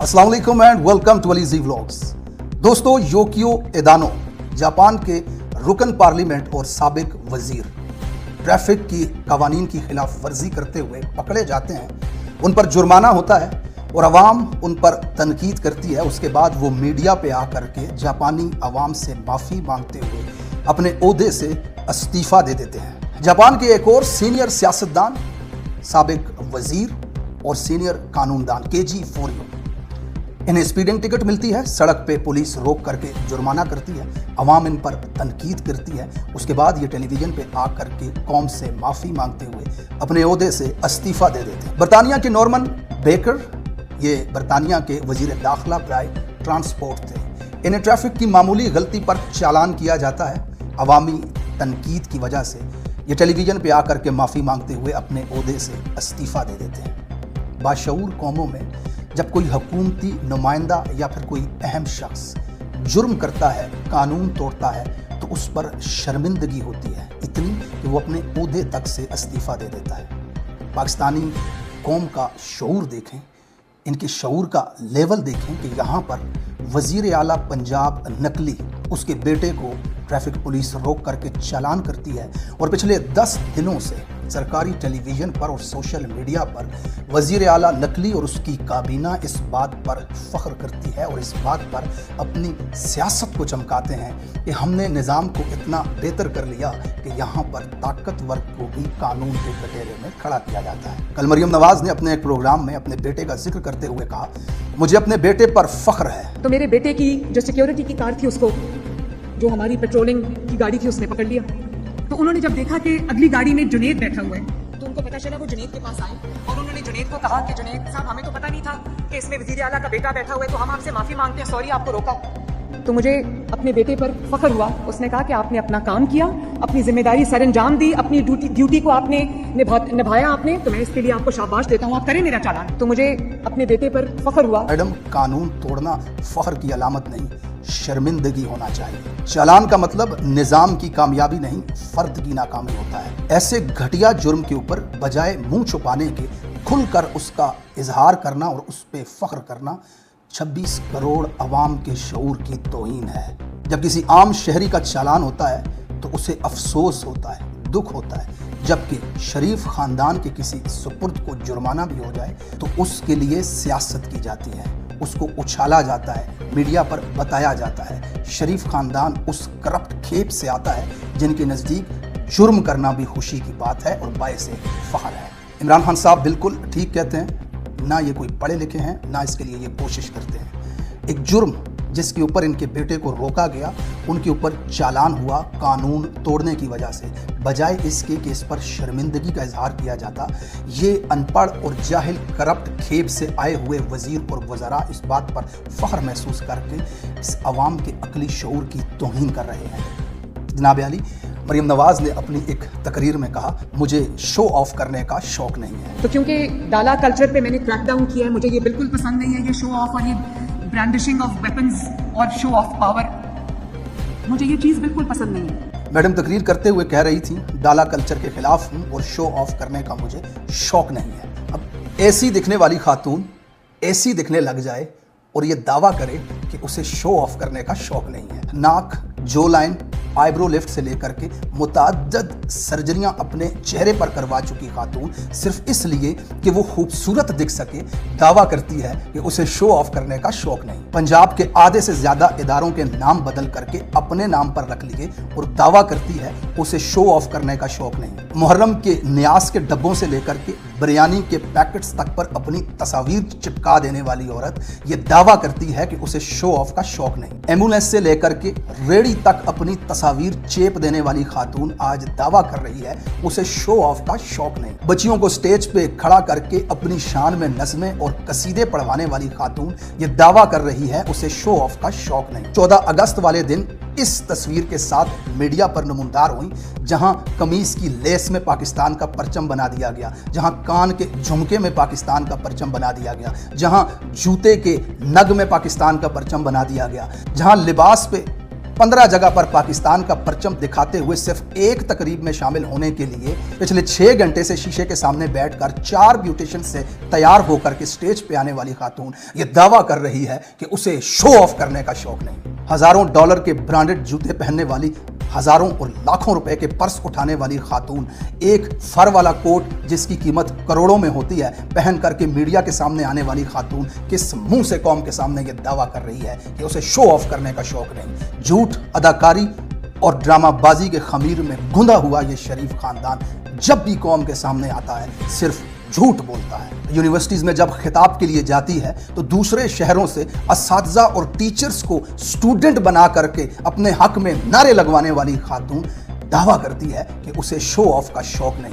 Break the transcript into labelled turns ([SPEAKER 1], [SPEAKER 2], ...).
[SPEAKER 1] अस्सलाम वालेकुम and welcome to Ali ji vlogs. दोस्तों, योकियो एदानो जापान के रुकन पार्लियामेंट और साबिक वजीर ट्रैफिक की कवानीन की खिलाफ वर्जी करते हुए पकड़े जाते हैं। उन पर जुर्माना होता है और अवाम उन पर तनकीद करती है। उसके बाद वो मीडिया पे आकर के जापानी अवाम से माफ़ी मांगते हुए अपने ओहदे से इस्तीफ़ा दे देते हैं। जापान के एक और सीनियर सियासतदान, साबिक वजीर और सीनियर कानूनदान केजी फोरियो, इन्हें स्पीडिंग टिकट मिलती है, सड़क पे पुलिस रोक करके जुर्माना करती है, अवाम इन पर तनकीद करती है। उसके बाद ये टेलीविजन पे आकर के कौम से माफ़ी मांगते हुए अपने ओहदे से इस्तीफ़ा दे देते हैं। बरतानिया के नॉर्मन बेकर, ये बरतानिया के वजीर दाखिला बराए ट्रांसपोर्ट थे। इन्हें ट्रैफिक की मामूली गलती पर चालान किया जाता है। अवामी तनकीद की वजह से ये टेलीविजन पे आकर के माफ़ी मांगते हुए अपने ओहदे से इस्तीफ़ा दे देते हैं। बाशऊर कौमों में जब कोई हुकूमती नुमाइंदा या फिर कोई अहम शख्स जुर्म करता है, कानून तोड़ता है, तो उस पर शर्मिंदगी होती है, इतनी कि वो अपने ओहदे तक से इस्तीफ़ा दे देता है। पाकिस्तानी कौम का शऊर देखें, इनके शऊर का लेवल देखें कि यहाँ पर वज़ीर आला पंजाब नकली उसके बेटे को ट्रैफिक पुलिस रोक करके चालान करती है और पिछले 10 दिनों से सरकारी टेलीविज़न पर और सोशल मीडिया पर वज़ीर आला नकली और उसकी काबीना इस बात पर फ़ख्र करती है और इस बात पर अपनी सियासत को चमकाते हैं कि हमने निज़ाम को इतना बेहतर कर लिया कि यहाँ पर ताकतवर को भी कानून के कटोरे में खड़ा किया जाता है। कल मरियम नवाज़ ने अपने एक प्रोग्राम में अपने बेटे का जिक्र करते हुए कहा, मुझे अपने बेटे पर फ़ख्र है।
[SPEAKER 2] तो मेरे बेटे की जो सिक्योरिटी की कार थी, उसको जो हमारी पेट्रोलिंग की गाड़ी थी उसने पकड़ लिया। तो उन्होंने जब देखा कि अगली गाड़ी में जुनेद बैठा हुआ है, तो उनको पता चला। वो जुनेद के पास आए और उन्होंने जुनेद को कहा कि जुनेद साहब, हमें तो पता नहीं था कि इसमें वजीर आला का बेटा बैठा हुआ है, तो हम आपसे माफ़ी मांगते हैं, सॉरी आपको रोका। तो मुझे अपने बेटे पर फख्र हुआ। उसने कहा कि आपने अपना काम किया, अपनी जिम्मेदारी सर अंजाम दी, अपनी ड्यूटी को आपने निभाया आपने, तो मैं इसके लिए आपको शाबाश देता हूँ, आप करें मेरा चालान। तो मुझे अपने बेटे पर फख्र हुआ।
[SPEAKER 1] मैडम, कानून तोड़ना फख्र की अलामत नहीं, शर्मिंदगी होना चाहिए। चालान का मतलब निज़ाम की कामयाबी नहीं, फर्द की नाकामी होता है। ऐसे घटिया जुर्म के ऊपर बजाय मुंह छुपाने के खुलकर उसका इजहार करना और उस पर फख्र करना 26 करोड़ अवाम के शऊर की तौहीन है। जब किसी आम शहरी का चालान होता है तो उसे अफसोस होता है, दुख होता है, जबकि शरीफ ख़ानदान के किसी सुपुर्द को जुर्माना भी हो जाए तो उसके लिए सियासत की जाती है, उसको उछाला जाता है, मीडिया पर बताया जाता है। शरीफ ख़ानदान उस करप्ट खेप से आता है जिनके नज़दीक जुर्म करना भी खुशी की बात है और बायस फ़ख्र है। इमरान खान साहब बिल्कुल ठीक कहते हैं, ना ये कोई पढ़े लिखे हैं, ना इसके लिए ये कोशिश करते हैं। एक जुर्म जिसके ऊपर इनके बेटे को रोका गया, उनके ऊपर चालान हुआ कानून तोड़ने की वजह से, बजाय इसके कि इस पर शर्मिंदगी का इजहार किया जाता, ये अनपढ़ और जाहिल करप्ट खेब से आए हुए वजीर और वज़रा इस बात पर फ़ख्र महसूस करके इस अवाम के अक्ली शऊर की तौहीन कर रहे हैं। जनाब आली, मरियम नवाज़ ने अपनी एक तकरीर में कहा, मुझे शो ऑफ करने का शौक़ नहीं है।
[SPEAKER 2] तो क्योंकि डाला कल्चर पे मैंने क्रैकडाउन किया है, मुझे ये बिल्कुल पसंद नहीं है, ये शो ऑफ और ये ब्रांडिशिंग ऑफ वेपन्स और शो ऑफ पावर, मुझे ये चीज़ बिल्कुल पसंद नहीं है।
[SPEAKER 1] मैडम तकरीर करते हुए कह रही थी, डाला कल्चर के खिलाफ हूँ और शो ऑफ करने का मुझे शौक़ नहीं है। अब ऐसी दिखने वाली खातून ऐसी दिखने लग जाए और ये दावा करे कि उसे शो ऑफ करने का शौक़ नहीं है। नाक, जो लाइन, आईब्रो लिफ्ट से लेकर के मुतअद्दिद सर्जरियां अपने चेहरे पर करवा चुकी खातून सिर्फ इसलिए कि वो खूबसूरत दिख सके दावा करती है कि उसे शो ऑफ करने का शौक नहीं। पंजाब के आधे से ज्यादा इदारों के नाम बदल करके अपने नाम पर रख लिए और दावा करती है उसे शो ऑफ करने का शौक नहीं। मुहर्रम के न्यास के डब्बों से लेकर के बिरयानी के पैकेट्स तक पर अपनी तस्वीर चिपका देने वाली औरत ये दावा करती है कि उसे शो ऑफ का शौक नहीं। एम्बुलेंस से लेकर के रेडी तक अपनी तस्वीर चेप देने वाली खातून आज दावा कर रही है उसे शो ऑफ का शौक नहीं। बच्चियों को स्टेज पे खड़ा करके अपनी शान में नज़में और कसीदे पढ़वाने वाली खातून ये दावा कर रही है उसे शो ऑफ का शौक नहीं। 14 अगस्त वाले दिन इस तस्वीर के साथ मीडिया पर नमूनदार हुई, जहां कमीज की लेस में पाकिस्तान का परचम बना दिया गया, जहां कान के झुमके में पाकिस्तान का परचम बना दिया गया, जहां जूते के नग में पाकिस्तान का परचम बना दिया गया, जहां लिबास पे 15 जगह पर पाकिस्तान का परचम दिखाते हुए सिर्फ एक तकरीब में शामिल होने के लिए पिछले 6 घंटे से शीशे के सामने बैठकर 4 ब्यूटिशियन से तैयार होकर के स्टेज पे आने वाली खातून ये दावा कर रही है कि उसे शो ऑफ करने का शौक नहीं। हजारों डॉलर के ब्रांडेड जूते पहनने वाली, हजारों और लाखों रुपए के पर्स उठाने वाली खातून एक फर वाला कोट जिसकी कीमत करोड़ों में होती है पहन करके मीडिया के सामने आने वाली खातून किस मुंह से कौम के सामने ये दावा कर रही है कि उसे शो ऑफ करने का शौक नहीं। झूठ, अदाकारी और ड्रामाबाजी के खमीर में गुंदा हुआ ये शरीफ खानदान जब भी कौम के सामने आता है सिर्फ झूठ बोलता है। यूनिवर्सिटीज में जब खिताब के लिए जाती है तो दूसरे शहरों से असातिज़ा और टीचर्स को स्टूडेंट बना करके अपने हक में नारे लगवाने वाली खातून दावा करती है कि उसे शो ऑफ का शौक नहीं।